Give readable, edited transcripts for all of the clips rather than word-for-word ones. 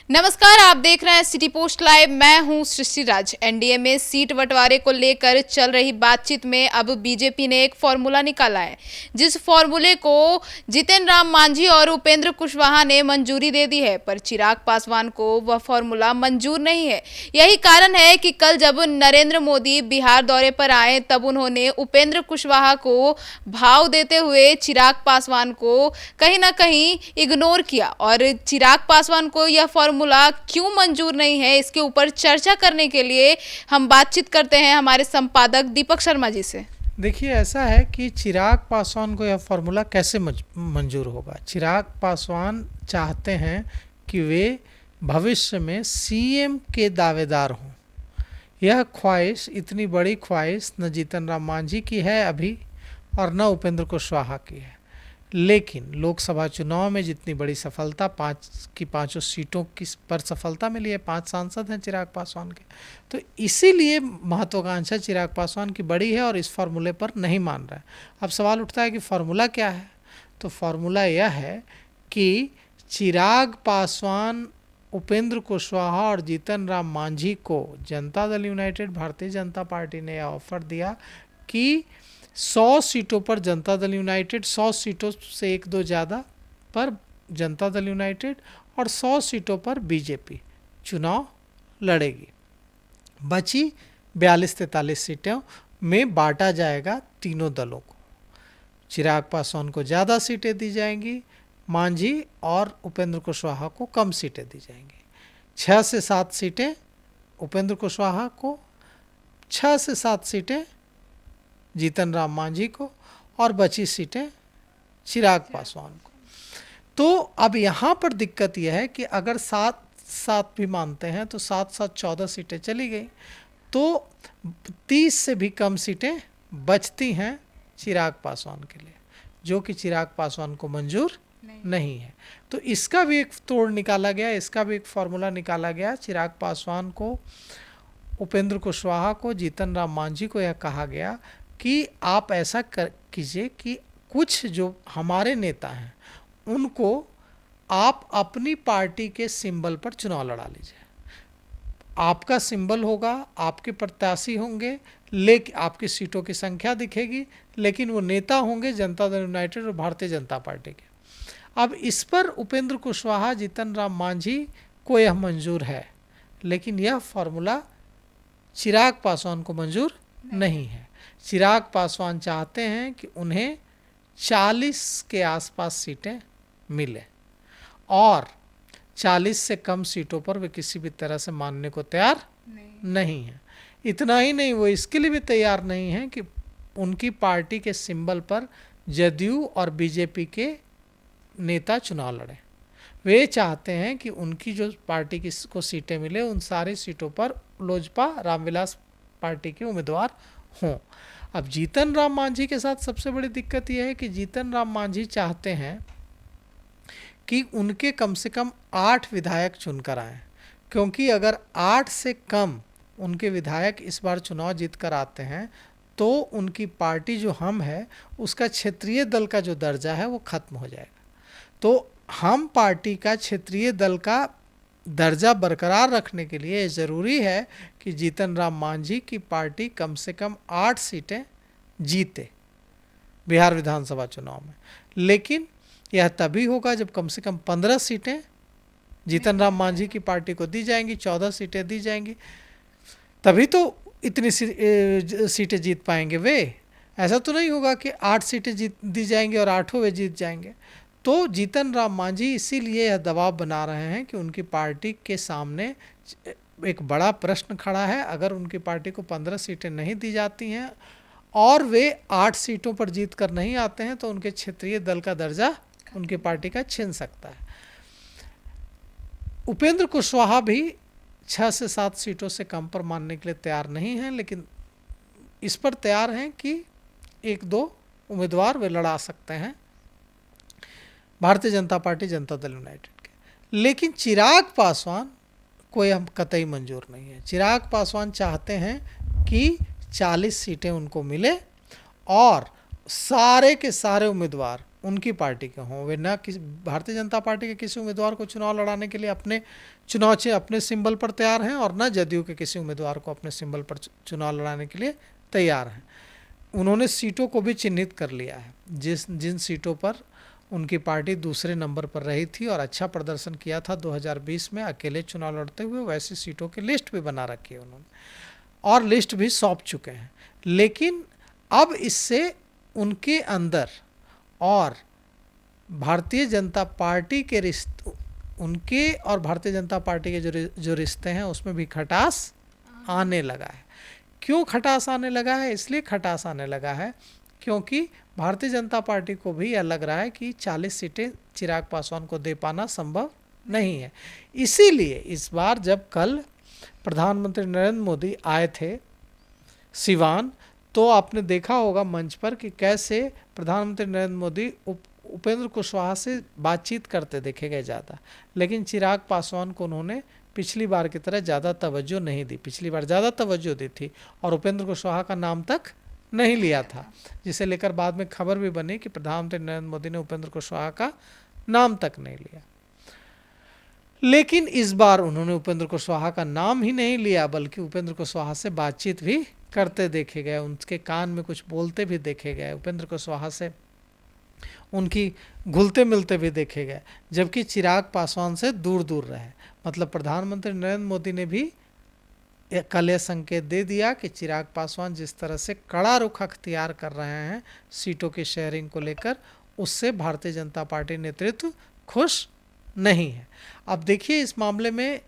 नमस्कार, आप देख रहे हैं सिटी पोस्ट लाइव। मैं हूं सृष्टि राज। एनडीए में सीट बंटवारे को लेकर चल रही बातचीत में अब बीजेपी ने एक फॉर्मूला निकाला है, जिस फॉर्मूले को जीतन राम मांझी और उपेंद्र कुशवाहा ने मंजूरी दे दी है, पर चिराग पासवान को वह फॉर्मूला मंजूर नहीं है। यही कारण है कि कल जब नरेंद्र मोदी बिहार दौरे पर आए, तब उन्होंने उपेंद्र कुशवाहा को भाव देते हुए चिराग पासवान को कहीं ना कहीं इग्नोर किया। और चिराग पासवान को यह फॉर्मूला क्यों मंजूर नहीं है, इसके ऊपर चर्चा करने के लिए हम बातचीत करते हैं हमारे संपादक दीपक शर्मा जी से। देखिए, ऐसा है कि चिराग पासवान को यह फॉर्मूला कैसे मंजूर होगा। चिराग पासवान चाहते हैं कि वे भविष्य में सीएम के दावेदार हों। यह ख्वाहिश, इतनी बड़ी ख्वाहिश न जीतन राम मांझी की है अभी और न उपेंद्र कुशवाहा की है। लेकिन लोकसभा चुनाव में जितनी बड़ी सफलता, 5 की 5 सीटों की पर सफलता मिली है, 5 सांसद हैं चिराग पासवान के, तो इसीलिए महत्वाकांक्षा चिराग पासवान की बड़ी है और इस फार्मूले पर नहीं मान रहा है। अब सवाल उठता है कि फार्मूला क्या है। तो फार्मूला यह है कि चिराग पासवान, उपेंद्र कुशवाहा और जीतन राम मांझी को जनता दल यूनाइटेड, भारतीय जनता पार्टी ने यह ऑफर दिया कि 100 सीटों पर जनता दल यूनाइटेड, 100 सीटों से 1-2 ज़्यादा पर जनता दल यूनाइटेड और 100 सीटों पर बीजेपी चुनाव लड़ेगी। बची 42-43 सीटों में बांटा जाएगा तीनों दलों को। चिराग पासवान को ज़्यादा सीटें दी जाएंगी, मांझी और उपेंद्र कुशवाहा को कम सीटें दी जाएंगी। 6 से 7 सीटें उपेंद्र कुशवाहा को, 6 से 7 सीटें जीतन राम मांझी को और बची सीटें चिराग पासवान को। तो अब यहाँ पर दिक्कत यह है कि अगर 7-7 भी मानते हैं तो 7-7 14 सीटें चली गई, तो 30 से भी कम सीटें बचती हैं चिराग पासवान के लिए, जो कि चिराग पासवान को मंजूर नहीं है। तो इसका भी एक तोड़ निकाला गया, इसका भी एक फॉर्मूला निकाला गया। चिराग पासवान को, उपेंद्र कुशवाहा को, जीतन राम मांझी को यह कहा गया कि आप ऐसा कीजिए कि कुछ जो हमारे नेता हैं उनको आप अपनी पार्टी के सिंबल पर चुनाव लड़ा लीजिए। आपका सिंबल होगा, आपके प्रत्याशी होंगे, लेकिन आपकी सीटों की संख्या दिखेगी, लेकिन वो नेता होंगे जनता दल यूनाइटेड और भारतीय जनता पार्टी के। अब इस पर उपेंद्र कुशवाहा, जीतन राम मांझी को यह मंजूर है, लेकिन यह फॉर्मूला चिराग पासवान को मंजूर नहीं है। चिराग पासवान चाहते हैं कि उन्हें 40 के आसपास सीटें मिले और 40 से कम सीटों पर वे किसी भी तरह से मानने को तैयार नहीं है। इतना ही नहीं, वो इसके लिए भी तैयार नहीं है कि उनकी पार्टी के सिंबल पर जदयू और बीजेपी के नेता चुनाव लड़े। वे चाहते हैं कि उनकी जो पार्टी को सीटें मिले, उन सारी सीटों पर लोजपा, रामविलास पार्टी के उम्मीदवार हों। अब जीतन राम मांझी के साथ सबसे बड़ी दिक्कत यह है कि जीतन राम मांझी चाहते हैं कि उनके कम से कम 8 विधायक चुनकर आएँ, क्योंकि अगर 8 से कम उनके विधायक इस बार चुनाव जीत कर आते हैं तो उनकी पार्टी जो हम है उसका क्षेत्रीय दल का जो दर्जा है वो खत्म हो जाएगा। तो हम पार्टी का क्षेत्रीय दल का दर्जा बरकरार रखने के लिए ज़रूरी है कि जीतन राम मांझी की पार्टी कम से कम 8 सीटें जीते बिहार विधानसभा चुनाव में। लेकिन यह तभी होगा जब कम से कम 15 सीटें जीतन राम मांझी की पार्टी को दी जाएंगी, 14 सीटें दी जाएंगी, तभी तो इतनी सीटें जीत पाएंगे वे। ऐसा तो नहीं होगा कि 8 सीटें दी जाएंगी और 8 वे जीत जाएंगे। तो जीतन राम मांझी इसीलिए यह दबाव बना रहे हैं कि उनकी पार्टी के सामने एक बड़ा प्रश्न खड़ा है। अगर उनकी पार्टी को 15 सीटें नहीं दी जाती हैं और वे 8 सीटों पर जीत कर नहीं आते हैं तो उनके क्षेत्रीय दल का दर्जा उनकी पार्टी का छीन सकता है। उपेंद्र कुशवाहा भी 6 से 7 सीटों से कम पर मानने के लिए तैयार नहीं हैं, लेकिन इस पर तैयार हैं कि 1-2 उम्मीदवार वे लड़ा सकते हैं भारतीय जनता पार्टी, जनता दल यूनाइटेड के। लेकिन चिराग पासवान को यह कतई मंजूर नहीं है। चिराग पासवान चाहते हैं कि 40 सीटें उनको मिले और सारे के सारे उम्मीदवार उनकी पार्टी के हों, वे ना किसी भारतीय जनता पार्टी के किसी उम्मीदवार को चुनाव लड़ाने के लिए अपने चुनाव से अपने सिंबल पर तैयार हैं, और ना जदयू के किसी उम्मीदवार को अपने सिंबल पर चुनाव लड़ाने के लिए तैयार हैं। उन्होंने सीटों को भी चिन्हित कर लिया है, जिन सीटों पर उनकी पार्टी दूसरे नंबर पर रही थी और अच्छा प्रदर्शन किया था 2020 में अकेले चुनाव लड़ते हुए, वैसी सीटों की लिस्ट भी बना रखी है उन्होंने, और लिस्ट भी सौंप चुके हैं। लेकिन अब इससे उनके अंदर और भारतीय जनता पार्टी के रिश्ते, उनके और भारतीय जनता पार्टी के जो रिश्ते हैं उसमें भी खटास आने लगा है। क्यों खटास आने लगा है? इसलिए खटास आने लगा है क्योंकि भारतीय जनता पार्टी को भी यह लग रहा है कि 40 सीटें चिराग पासवान को दे पाना संभव नहीं है। इसीलिए इस बार जब कल प्रधानमंत्री नरेंद्र मोदी आए थे सिवान, तो आपने देखा होगा मंच पर कि कैसे प्रधानमंत्री नरेंद्र मोदी उपेंद्र कुशवाहा से बातचीत करते देखे गए ज़्यादा, लेकिन चिराग पासवान को उन्होंने पिछली बार की तरह ज़्यादा तवज्जो नहीं दी। पिछली बार ज़्यादा तवज्जो दी थी और उपेंद्र कुशवाहा का नाम तक नहीं लिया था, जिसे लेकर बाद में खबर भी बनी कि प्रधानमंत्री नरेंद्र मोदी ने उपेंद्र कुशवाहा का नाम तक नहीं लिया। लेकिन इस बार उन्होंने उपेंद्र कुशवाहा का नाम ही नहीं लिया, बल्कि उपेंद्र कुशवाहा से बातचीत भी करते देखे गए, उनके कान में कुछ बोलते भी देखे गए, उपेंद्र कुशवाहा से उनकी घुलते मिलते भी देखे गए, जबकि चिराग पासवान से दूर दूर रहे। मतलब प्रधानमंत्री नरेंद्र मोदी ने भी कल यह संकेत दे दिया कि चिराग पासवान जिस तरह से कड़ा रुख अख्तियार कर रहे हैं सीटों की शेयरिंग को लेकर, उससे भारतीय जनता पार्टी नेतृत्व खुश नहीं है। अब देखिए, इस मामले में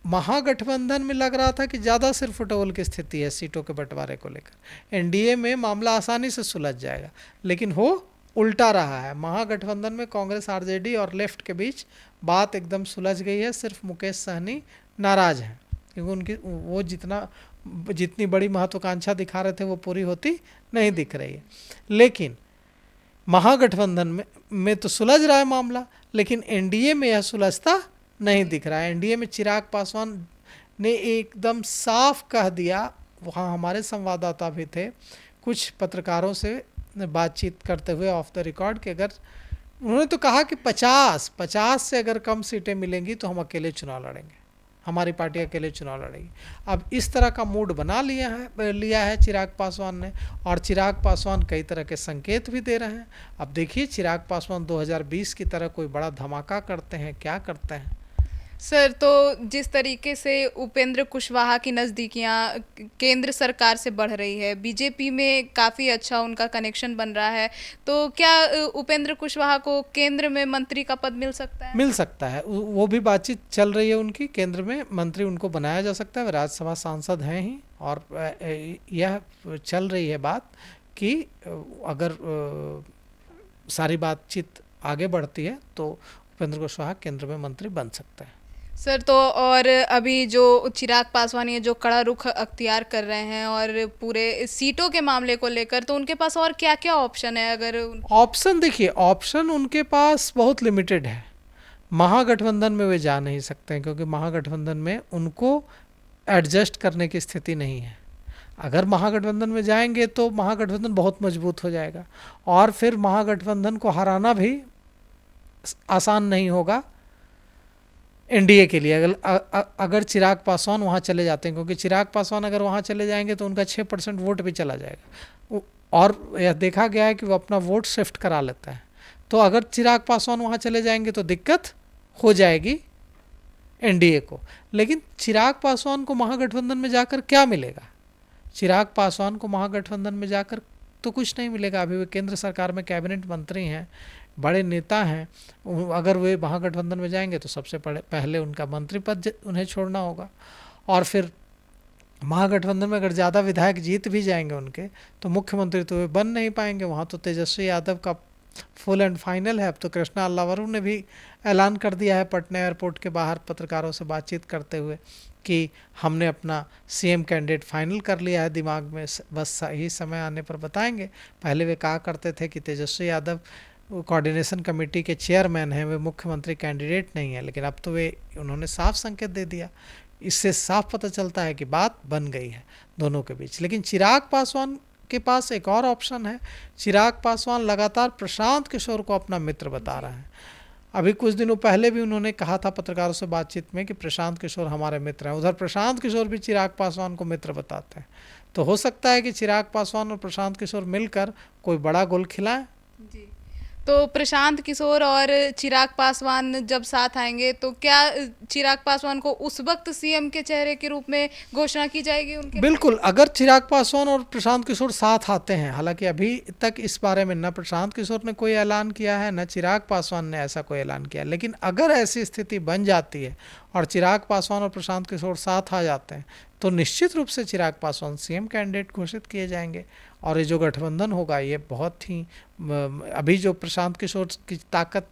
महागठबंधन में लग रहा था कि ज़्यादा सिर फुटबॉल की स्थिति है सीटों के बंटवारे को लेकर, एनडीए में मामला आसानी से सुलझ जाएगा, लेकिन हो उल्टा रहा है। महागठबंधन में कांग्रेस, आरजेडी और लेफ्ट के बीच बात एकदम सुलझ गई है। सिर्फ मुकेश सहनी नाराज हैं क्योंकि उनकी वो जितनी बड़ी महत्वाकांक्षा दिखा रहे थे वो पूरी होती नहीं दिख रही है। लेकिन महागठबंधन में तो सुलझ रहा है मामला, लेकिन एनडीए में यह सुलझता नहीं दिख रहा है। एनडीए में चिराग पासवान ने एकदम साफ कह दिया, वहाँ हमारे संवाददाता भी थे, कुछ पत्रकारों से बातचीत करते हुए ऑफ द रिकॉर्ड, कि अगर उन्होंने तो कहा कि 50 से अगर कम सीटें मिलेंगी तो हम अकेले चुनाव लड़ेंगे, हमारी पार्टी अकेले चुनाव लड़ेगी। अब इस तरह का मूड बना लिया है चिराग पासवान ने, और चिराग पासवान कई तरह के संकेत भी दे रहे हैं। अब देखिए चिराग पासवान 2020 की तरह कोई बड़ा धमाका करते हैं, क्या करते हैं। सर, तो जिस तरीके से उपेंद्र कुशवाहा की नज़दीकियाँ केंद्र सरकार से बढ़ रही है, बीजेपी में काफ़ी अच्छा उनका कनेक्शन बन रहा है, तो क्या उपेंद्र कुशवाहा को केंद्र में मंत्री का पद मिल सकता है? मिल सकता है, वो भी बातचीत चल रही है उनकी, केंद्र में मंत्री उनको बनाया जा सकता है। वे राज्यसभा सांसद हैं ही, और यह चल रही है बात कि अगर सारी बातचीत आगे बढ़ती है तो उपेंद्र कुशवाहा केंद्र में मंत्री बन सकता है। सर, तो और अभी जो चिराग पासवान ये जो कड़ा रुख अख्तियार कर रहे हैं और पूरे सीटों के मामले को लेकर, तो उनके पास और क्या क्या ऑप्शन है? अगर ऑप्शन देखिए, ऑप्शन उनके पास बहुत लिमिटेड है। महागठबंधन में वे जा नहीं सकते हैं क्योंकि महागठबंधन में उनको एडजस्ट करने की स्थिति नहीं है। अगर महागठबंधन में जाएंगे तो महागठबंधन बहुत मजबूत हो जाएगा, और फिर महागठबंधन को हराना भी आसान नहीं होगा एनडीए के लिए। अगर चिराग पासवान वहाँ चले जाते हैं, क्योंकि चिराग पासवान अगर वहाँ चले जाएंगे तो उनका 6% वोट भी चला जाएगा, और यह देखा गया है कि वो अपना वोट शिफ्ट करा लेता है। तो अगर चिराग पासवान वहाँ चले जाएंगे तो दिक्कत हो जाएगी एनडीए को। लेकिन चिराग पासवान को महागठबंधन में जाकर क्या मिलेगा? चिराग पासवान को महागठबंधन में जाकर तो कुछ नहीं मिलेगा। अभी वे केंद्र सरकार में कैबिनेट मंत्री हैं, बड़े नेता हैं। अगर वे महागठबंधन में जाएंगे तो सबसे पहले उनका मंत्री पद उन्हें छोड़ना होगा, और फिर महागठबंधन में अगर ज़्यादा विधायक जीत भी जाएंगे उनके, तो मुख्यमंत्री तो वे बन नहीं पाएंगे। वहाँ तो तेजस्वी यादव का फुल एंड फाइनल है। अब तो कृष्णा अल्लावरू ने भी ऐलान कर दिया है पटना एयरपोर्ट के बाहर पत्रकारों से बातचीत करते हुए कि हमने अपना सीएम कैंडिडेट फाइनल कर लिया है दिमाग में, बस सही समय आने पर बताएंगे। पहले वे कहा करते थे कि तेजस्वी यादव कोऑर्डिनेशन कमेटी के चेयरमैन हैं, वे मुख्यमंत्री कैंडिडेट नहीं है, लेकिन अब तो उन्होंने साफ संकेत दे दिया। इससे साफ पता चलता है कि बात बन गई है दोनों के बीच। लेकिन चिराग पासवान आपके पास एक और ऑप्शन है। चिराग पासवान लगातार प्रशांत किशोर को अपना मित्र बता रहा है। अभी कुछ दिनों पहले भी उन्होंने कहा था पत्रकारों से बातचीत में कि प्रशांत किशोर हमारे मित्र हैं। उधर प्रशांत किशोर भी चिराग पासवान को मित्र बताते हैं। तो हो सकता है कि चिराग पासवान और प्रशांत किशोर मिलकर कोई बड़ा गोल खिलाएं। जी। तो प्रशांत किशोर और चिराग पासवान जब साथ आएंगे तो क्या चिराग पासवान को उस वक्त सीएम के चेहरे के रूप में घोषणा की जाएगी उनके? बिल्कुल, अगर चिराग पासवान और प्रशांत किशोर साथ आते हैं, हालांकि अभी तक इस बारे में न प्रशांत किशोर ने कोई ऐलान किया है न चिराग पासवान ने ऐसा कोई ऐलान किया, लेकिन अगर ऐसी स्थिति बन जाती है और चिराग पासवान और प्रशांत किशोर साथ आ जाते हैं तो निश्चित रूप से चिराग पासवान सीएम कैंडिडेट घोषित किए जाएंगे। और ये जो गठबंधन होगा ये बहुत ही अभी जो प्रशांत किशोर की ताकत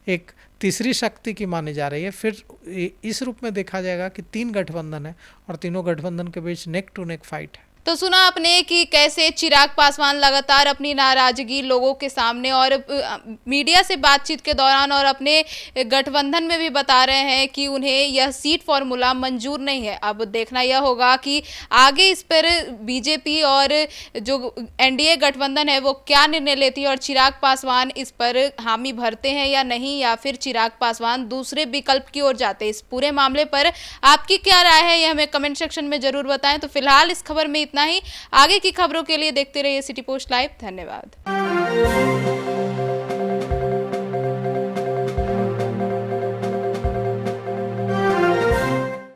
एक तीसरी शक्ति की मानी जा रही है, फिर इस रूप में देखा जाएगा कि 3 गठबंधन है और तीनों गठबंधन के बीच नेक टू नेक फाइट है। तो सुना आपने कि कैसे चिराग पासवान लगातार अपनी नाराजगी लोगों के सामने और मीडिया से बातचीत के दौरान और अपने गठबंधन में भी बता रहे हैं कि उन्हें यह सीट फॉर्मूला मंजूर नहीं है। अब देखना यह होगा कि आगे इस पर बीजेपी और जो एनडीए गठबंधन है वो क्या निर्णय लेती है और चिराग पासवान इस पर हामी भरते हैं या नहीं, या फिर चिराग पासवान दूसरे विकल्प की ओर जाते हैं। इस पूरे मामले पर आपकी क्या राय है ये हमें कमेंट सेक्शन में जरूर बताएं। तो फिलहाल इस खबर में इतना ही। आगे की खबरों के लिए देखते रहिए सिटी पोस्ट लाइव। धन्यवाद।